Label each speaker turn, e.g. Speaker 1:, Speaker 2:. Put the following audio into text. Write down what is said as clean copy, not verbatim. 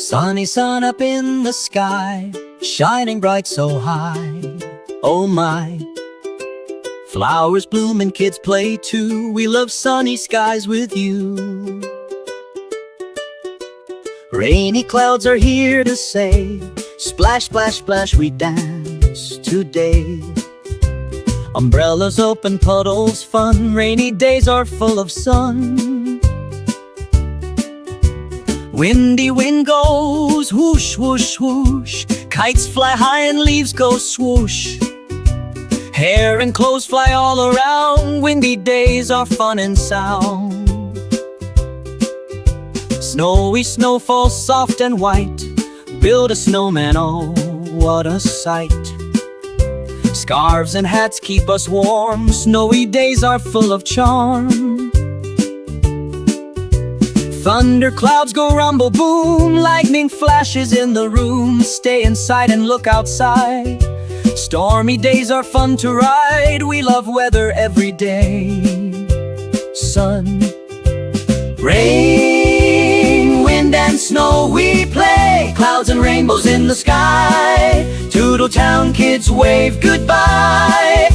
Speaker 1: Sunny sun up in the sky, shining bright so high. Oh my. Flowers bloom and kids play too. We love sunny skies with you. Rainy clouds are here to say, splash, splash, splash, we dance today. Umbrellas open, puddles fun. Rainy days are full of sun. Windy wind goes whoosh, whoosh, whoosh. Kites fly high and leaves go swoosh. Hair and clothes fly all around. Windy days are fun and sound. Snowy snow falls soft and white. Build a snowman, oh, what a sight. Scarves and hats keep us warm. Snowy days are full of charm. Thunder clouds go rumble boom. Lightning flashes in the room. Stay inside and look outside. Stormy days are fun to ride. We love weather every day. Sun, rain, wind and snow we play. Clouds and rainbows in the sky. Toodle town kids wave goodbye.